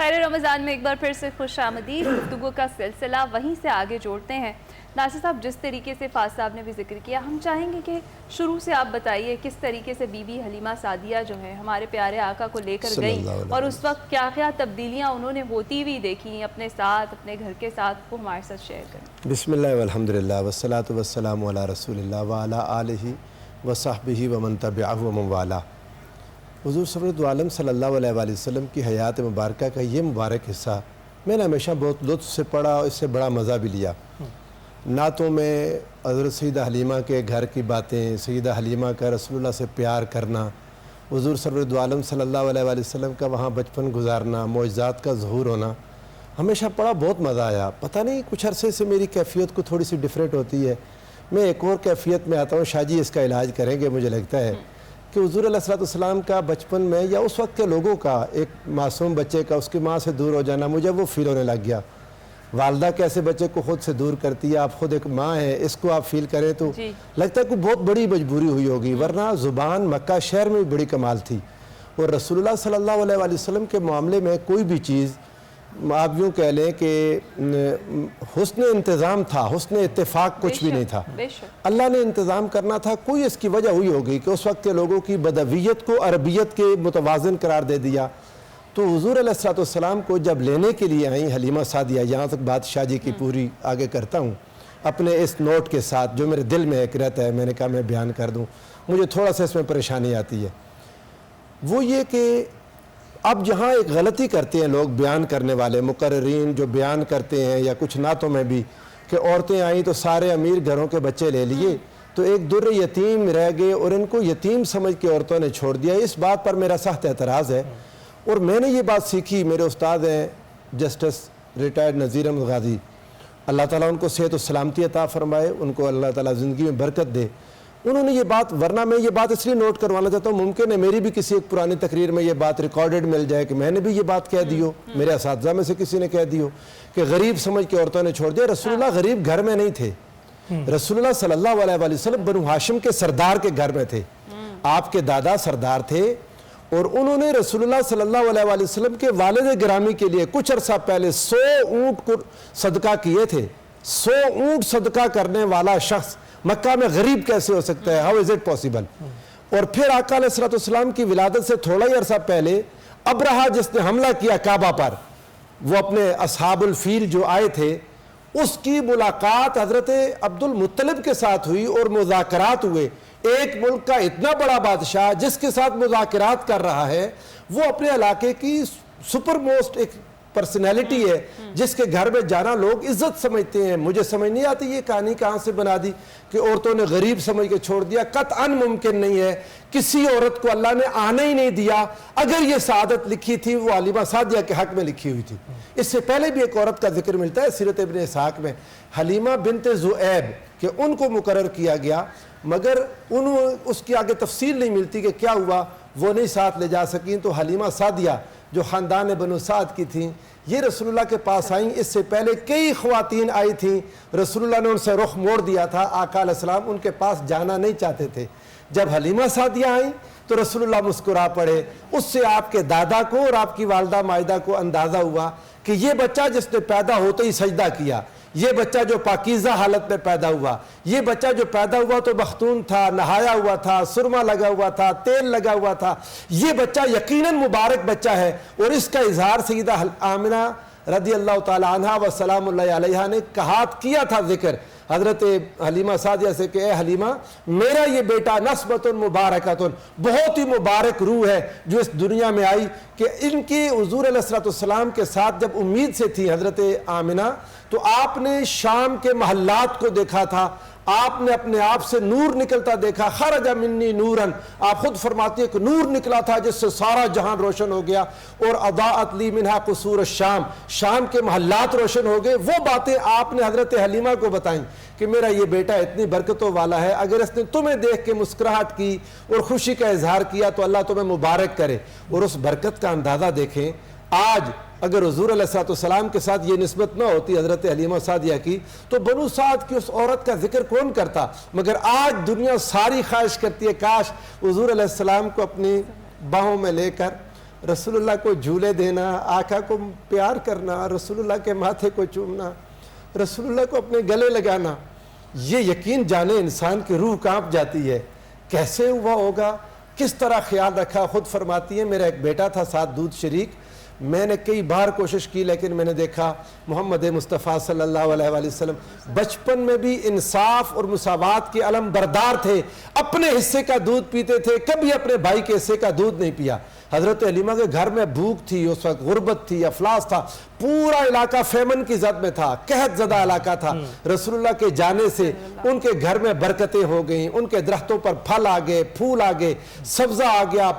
خیر رمضان میں ایک بار پھر سے خوش آمدید. گفتگو کا سلسلہ وہیں سے آگے جوڑتے ہیں. ناصر صاحب، جس طریقے سے فاض صاحب نے بھی ذکر کیا، ہم چاہیں گے کہ شروع سے آپ بتائیے کس طریقے سے بی بی حلیمہ سعدیہ جو ہے ہمارے پیارے آقا کو لے کر گئیں اور اس وقت کیا کیا تبدیلیاں انہوں نے ہوتی ہوئی دیکھی اپنے ساتھ، اپنے گھر کے ساتھ، وہ ہمارے ساتھ شیئر کریں. بسم اللہ والحمدللہ والصلاۃ والسلام علی رسول اللہ وعلی آلہ وصحبہ ومن تبعہ ومن والہ. حضور صلی عالم صلی اللہ علیہ وآلہ وسلم کی حیات مبارکہ کا یہ مبارک حصہ میں نے ہمیشہ بہت لطف سے پڑھا اور اس سے بڑا مزہ بھی لیا. نعتوں میں حضرت سیدہ حلیمہ کے گھر کی باتیں، سیدہ حلیمہ کا رسول اللہ سے پیار کرنا، حضور عالم صلی اللہ علیہ وآلہ وسلم کا وہاں بچپن گزارنا، معجزات کا ظہور ہونا، ہمیشہ پڑھا، بہت مزہ آیا. پتہ نہیں کچھ عرصے سے میری کیفیت کو تھوڑی سی ڈیفرنٹ ہوتی ہے. میں ایک اور کیفیت میں آتا ہوں، شاہ جی اس کا علاج کریں گے. مجھے لگتا ہے کہ حضور علیہ السلام کا بچپن میں یا اس وقت کے لوگوں کا، ایک معصوم بچے کا اس کی ماں سے دور ہو جانا، مجھے وہ فیل ہونے لگ گیا. والدہ کیسے بچے کو خود سے دور کرتی ہے، آپ خود ایک ماں ہیں، اس کو آپ فیل کریں تو لگتا ہے کہ بہت بڑی مجبوری ہوئی ہوگی. ورنہ زبان مکہ شہر میں بڑی کمال تھی. اور رسول اللہ صلی اللہ علیہ وآلہ وسلم کے معاملے میں کوئی بھی چیز آپ یوں کہہ لیں کہ حسن انتظام تھا، حسن اتفاق کچھ بھی نہیں تھا. اللہ نے انتظام کرنا تھا. کوئی اس کی وجہ ہوئی ہوگی کہ اس وقت کے لوگوں کی بدویت کو عربیت کے متوازن قرار دے دیا. تو حضور علیہ السلام کو جب لینے کے لیے آئیں حلیمہ سعدیہ، یہاں تک بات شاہ جی کی پوری آگے کرتا ہوں اپنے اس نوٹ کے ساتھ جو میرے دل میں ایک رہتا ہے، میں نے کہا میں بیان کر دوں. مجھے تھوڑا سا اس میں پریشانی آتی ہے. وہ یہ کہ اب جہاں ایک غلطی کرتے ہیں لوگ، بیان کرنے والے مقررین جو بیان کرتے ہیں یا کچھ نعتوں میں بھی کہ عورتیں آئیں تو سارے امیر گھروں کے بچے لے لیے تو ایک در یتیم رہ گئے اور ان کو یتیم سمجھ کے عورتوں نے چھوڑ دیا. اس بات پر میرا سخت اعتراض ہے. اور میں نے یہ بات سیکھی، میرے استاد ہیں جسٹس ریٹائرڈ نذیر احمد غازی، اللہ تعالیٰ ان کو صحت و سلامتی عطا فرمائے، ان کو اللہ تعالیٰ زندگی میں برکت دے. انہوں نے یہ بات، ورنہ میں یہ بات اس لیے نوٹ کروانا چاہتا ہوں، ممکن ہے میری بھی کسی ایک پرانی تقریر میں یہ بات ریکارڈڈ مل جائے کہ میں نے بھی یہ بات کہہ دی ہو، میرے اساتذہ میں سے کسی نے کہہ دی ہو کہ غریب سمجھ کے عورتوں نے چھوڑ دیا. رسول اللہ غریب گھر میں نہیں تھے. رسول اللہ صلی اللہ علیہ وآلہ وسلم بنو ہاشم کے سردار کے گھر میں تھے. آپ کے دادا سردار تھے اور انہوں نے رسول اللہ صلی اللہ علیہ وآلہ وسلم کے والد گرامی کے لیے کچھ عرصہ پہلے 100 اونٹ کو صدقہ کیے تھے. 100 اونٹ صدقہ کرنے والا شخص مکہ میں غریب کیسے ہو سکتا ہے؟ How is it possible؟ اور پھر آقا علیہ السلام کی ولادت سے تھوڑا ہی عرصہ پہلے ابرہہ جس نے حملہ کیا کعبہ پر، وہ اپنے اصحاب الفیل جو آئے تھے، اس کی ملاقات حضرت عبد المطلب کے ساتھ ہوئی اور مذاکرات ہوئے. ایک ملک کا اتنا بڑا بادشاہ جس کے ساتھ مذاکرات کر رہا ہے، وہ اپنے علاقے کی سپر موسٹ ایک پرسنالٹی ہے جس کے گھر میں جانا لوگ عزت سمجھتے ہیں. مجھے سمجھ نہیں آتی یہ کہانی کہاں سے بنا دی کہ عورتوں نے غریب سمجھ کے چھوڑ دیا. قطعاً ممکن نہیں ہے. کسی عورت کو اللہ نے آنے ہی نہیں دیا. اگر یہ سعادت لکھی تھی وہ حلیمہ سعدیہ کے حق میں لکھی ہوئی تھی. اس سے پہلے بھی ایک عورت کا ذکر ملتا ہے سیرت ابن اسحاق میں، حلیمہ بنت ذؤیب، کہ ان کو مقرر کیا گیا، مگر اس کی آگے تفصیل نہیں ملتی کہ کیا ہوا، وہ نہیں ساتھ لے جا سکیں. تو حلیمہ سعدیہ جو خاندان بنو سعد کی تھیں، یہ رسول اللہ کے پاس آئیں. اس سے پہلے کئی خواتین آئی تھیں، رسول اللہ نے ان سے رخ موڑ دیا تھا. آقا علیہ السلام ان کے پاس جانا نہیں چاہتے تھے. جب حلیمہ سعدیہ آئیں تو رسول اللہ مسکرا پڑے. اس سے آپ کے دادا کو اور آپ کی والدہ مائدہ کو اندازہ ہوا کہ یہ بچہ جس نے پیدا ہوتے ہی سجدہ کیا، یہ بچہ جو پاکیزہ حالت میں پیدا ہوا، یہ بچہ جو پیدا ہوا تو مختون تھا، نہایا ہوا تھا، سرما لگا ہوا تھا، تیل لگا ہوا تھا، یہ بچہ یقیناً مبارک بچہ ہے. اور اس کا اظہار سیدہ آمنہ رضی اللہ تعالی عنہ و سلام اللہ علیہ نے کیا تھا ذکر حضرت حلیمہ سعدیہ سے کہ اے حلیمہ، میرا یہ بیٹا نسبۃ مبارکۃ، بہت ہی مبارک روح ہے جو اس دنیا میں آئی. کہ ان کی حضور علیہ السلام کے ساتھ جب امید سے تھی حضرت آمنہ، تو آپ نے شام کے محلات کو دیکھا تھا، آپ نے اپنے آپ سے نور نکلتا دیکھا. خرج منی نوراً، آپ خود فرماتی ہے کہ نور نکلا تھا جس سے سارا جہان روشن ہو گیا. اور اضاءت لی منہا قصور الشام، شام کے محلات روشن ہو گئے. وہ باتیں آپ نے حضرت حلیمہ کو بتائیں کہ میرا یہ بیٹا اتنی برکتوں والا ہے، اگر اس نے تمہیں دیکھ کے مسکراہٹ کی اور خوشی کا اظہار کیا تو اللہ تمہیں مبارک کرے. اور اس برکت کا اندازہ دیکھیں. آج اگر حضور علیہ السلام کے ساتھ یہ نسبت نہ ہوتی حضرت حلیمہ سعدیہ کی تو بنو سعد کی اس عورت کا ذکر کون کرتا؟ مگر آج دنیا ساری خواہش کرتی ہے کاش حضور علیہ السلام کو اپنی باہوں میں لے کر رسول اللہ کو جھولے دینا، آقا کو پیار کرنا، رسول اللہ کے ماتھے کو چومنا، رسول اللہ کو اپنے گلے لگانا، یہ یقین جانے انسان کی روح کانپ جاتی ہے۔ کیسے ہوا ہوگا، کس طرح خیال رکھا؟ خود فرماتی ہیں میرا ایک بیٹا تھا ساتھ دودھ شریک، میں نے کئی بار کوشش کی لیکن میں نے دیکھا محمد مصطفیٰ صلی اللہ علیہ وآلہ وسلم بچپن میں بھی انصاف اور مساوات کے علم بردار تھے، اپنے حصے کا دودھ پیتے تھے، کبھی اپنے بھائی کے حصے کا دودھ نہیں پیا۔ حضرت حلیمہ کے گھر میں بھوک تھی، اس وقت غربت تھی، افلاس تھا، پورا علاقہ فیمن کی زد میں تھا، قحط زدہ علاقہ تھا۔ رسول اللہ کے جانے سے ان کے گھر میں برکتیں ہو گئیں، ان کے درختوں پر پھل آ گئے، پھول آ گئے، سبزہ آ گیا،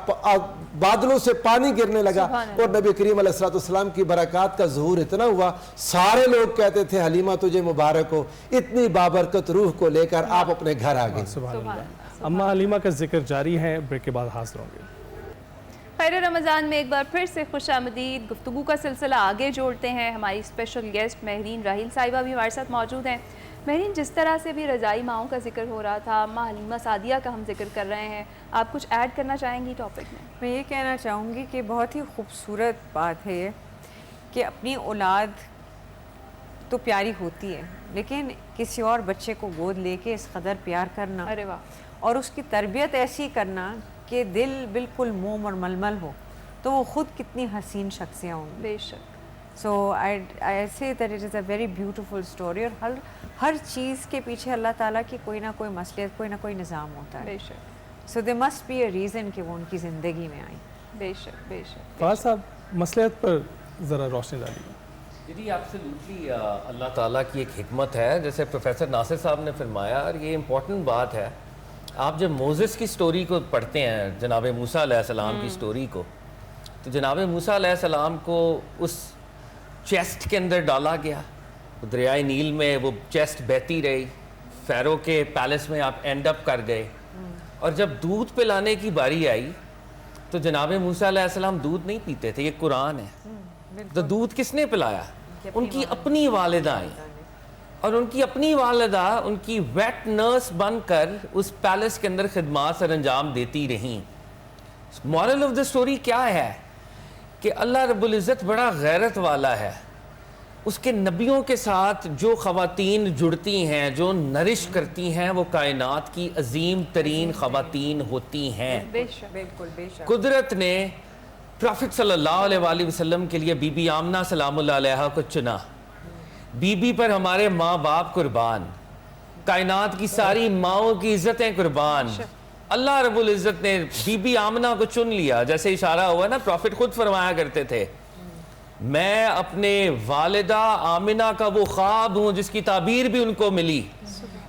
بادلوں سے پانی گرنے لگا، اور نبی کریم علیہ السلام کی برکات کا ظہور اتنا ہوا، سارے لوگ کہتے تھے حلیمہ تجھے مبارک ہو، اتنی بابرکت روح کو لے کر آپ اپنے گھر آ گئے۔ سبحان اللہ۔ اماں حلیمہ کا ذکر جاری ہے، بریک کے بعد حاضر ہوں گے۔ خیر رمضان میں ایک بار پھر سے خوش آمدید، گفتگو کا سلسلہ آگے جوڑتے ہیں۔ ہماری اسپیشل گیسٹ مہرین راحیل صاحبہ بھی ہمارے ساتھ موجود ہیں۔ مہرین، جس طرح سے بھی رضائی ماؤں کا ذکر ہو رہا تھا، ماں حلیمہ سعدیہ کا ہم ذکر کر رہے ہیں، آپ کچھ ایڈ کرنا چاہیں گی ٹاپک میں؟ میں یہ کہنا چاہوں گی کہ بہت ہی خوبصورت بات ہے یہ کہ اپنی اولاد تو پیاری ہوتی ہے، لیکن کسی اور بچے کو گود لے کے اس قدر پیار کرنا ارے واہ، اور اس کی تربیت ایسی کرنا کہ دل بالکل موم اور ململ ہو، تو وہ خود کتنی حسین شخصیاں ہوں گی۔ بے شک۔ سو I say that it is a very beautiful story، اور ہر چیز کے پیچھے اللہ تعالیٰ کی کوئی نہ کوئی مصلحت، کوئی نہ کوئی نظام ہوتا ہے۔ بے شک، سو there must be a reason کہ وہ ان کی زندگی میں آئی۔ بے شک، بے شک۔ فواز صاحب، مصلحت پر ذرا روشنی ڈالیے۔ جی ایبسلیوٹلی اللہ تعالیٰ کی ایک حکمت ہے، جیسے پروفیسر ناصر صاحب نے فرمایا، اور یہ امپورٹنٹ بات ہے۔ آپ جب موزس کی سٹوری کو پڑھتے ہیں، جناب موسیٰ علیہ السلام کی سٹوری کو، تو جناب موسیٰ علیہ السلام کو اس چیسٹ کے اندر ڈالا گیا، دریائے نیل میں وہ چیسٹ بہتی رہی، فیرو کے پیلس میں آپ اینڈ اپ کر گئے، اور جب دودھ پلانے کی باری آئی تو جناب موسیٰ علیہ السلام دودھ نہیں پیتے تھے، یہ قرآن ہے۔ تو دودھ کس نے پلایا؟ ان کی اپنی والدہ آئیں، اور ان کی اپنی والدہ ان کی ویٹ نرس بن کر اس پیلس کے اندر خدمات سر انجام دیتی رہیں۔ مورل آف دا سٹوری کیا ہے کہ اللہ رب العزت بڑا غیرت والا ہے، اس کے نبیوں کے ساتھ جو خواتین جڑتی ہیں، جو نرش کرتی ہیں، وہ کائنات کی عظیم ترین خواتین ہوتی ہیں۔ بے شک، بالکل بے شک۔ قدرت نے پروفٹ صلی اللہ علیہ وآلہ وسلم کے لیے بی بی آمنہ سلام اللہ علیہا کو چنا۔ بی بی پر ہمارے ماں باپ قربان، کائنات کی ساری ماؤں کی عزتیں قربان، اللہ رب العزت نے بی بی آمنہ کو چن لیا۔ جیسے اشارہ ہوا نا، پروفٹ خود فرمایا کرتے تھے، میں اپنے والدہ آمنہ کا وہ خواب ہوں جس کی تعبیر بھی ان کو ملی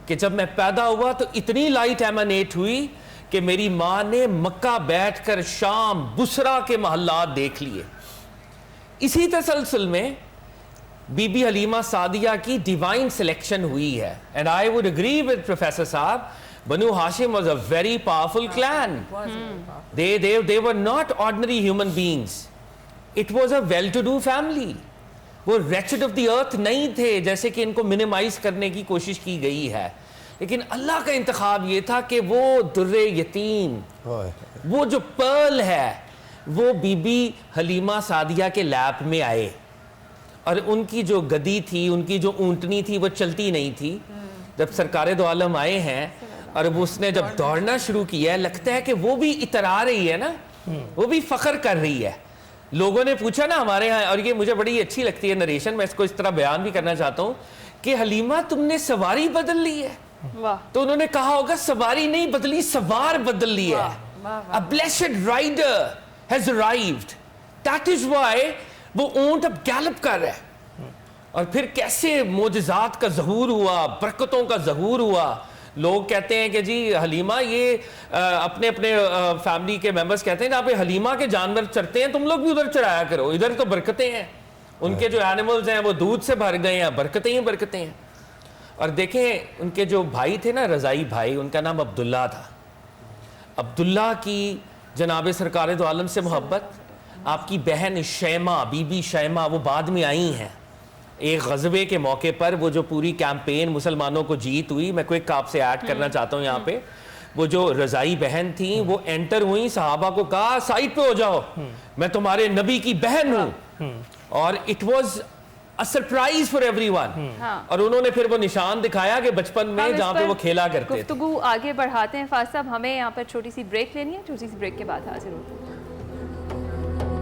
کہ جب میں پیدا ہوا تو اتنی لائٹ ایمانیٹ ہوئی کہ میری ماں نے مکہ بیٹھ کر شام بصرہ کے محلات دیکھ لیے۔ اسی تسلسل میں بی بی حلیمہ سعدیہ کی ڈیوائن سلیکشن ہوئی ہے، and I would agree with Professor صاحب، Banu Hashim was a very powerful clan. They were not ordinary human beings. It was a well-to-do family. وہ wretched of the earth نہیں تھے جیسے کہ ان کو منیمائز کرنے کی کوشش کی گئی ہے، لیکن اللہ کا انتخاب یہ تھا کہ وہ در یتیم، وہ جو پرل ہے، وہ بی بی حلیمہ سعدیہ کے لیپ میں آئے، اور ان کی جو گدی تھی، ان کی جو اونٹنی تھی، وہ چلتی نہیں تھی۔ جب سرکار دو عالم آئے ہیں اور اس نے جب دوڑنا شروع کیا ہے، لگتا ہے کہ وہ بھی اترا رہی ہے نا، وہ بھی فخر کر رہی ہے۔ لوگوں نے پوچھا نا ہمارے ہاں، اور یہ مجھے بڑی اچھی لگتی ہے نریشن، میں اس کو اس طرح بیان بھی کرنا چاہتا ہوں کہ حلیمہ تم نے سواری بدل لی ہے، تو انہوں نے کہا ہوگا سواری نہیں بدلی، سوار بدل لی ہے۔ A blessed rider has arrived. That is why وہ اونٹ اب گیلپ کر رہا ہے۔ اور پھر کیسے معجزات کا ظہور ہوا، برکتوں کا ظہور ہوا۔ لوگ کہتے ہیں کہ جی حلیمہ، یہ اپنے فیملی کے ممبرز کہتے ہیں جہاں پہ حلیمہ کے جانور چرتے ہیں تم لوگ بھی ادھر چرایا کرو، ادھر تو برکتیں ہیں، ان کے جو اینیملز ہیں وہ دودھ سے بھر گئے ہیں، برکتیں ہی برکتیں ہیں۔ اور دیکھیں ان کے جو بھائی تھے نا، رضائی بھائی، ان کا نام عبداللہ تھا۔ عبداللہ کی جناب سرکار دو عالم سے محبت، آپ کی بہن شیمہ، بی بی شیمہ، وہ بعد میں آئی ہیں ایک غزوے کے موقع پر، وہ جو پوری کیمپین مسلمانوں کو جیت ہوئی، میں کوئی آپ سے ایڈ کرنا چاہتا ہوں یہاں پہ، وہ جو رضائی بہن تھیں وہ انٹر ہوئیں، صحابہ کو کہا سائڈ پہ ہو جاؤ، میں تمہارے نبی کی بہن ہوں، اور it was a surprise for everyone. اور انہوں نے پھر وہ نشان دکھایا کہ بچپن میں جہاں پہ وہ کھیلا کرتے تھے. گفتگو آگے بڑھاتے ہیں. فاضل صاحب ہمیں یہاں پر چھوٹی سی بریک لینی ہے، چھوٹی سی بریک کے بعد حاضر ہوتے ہیں.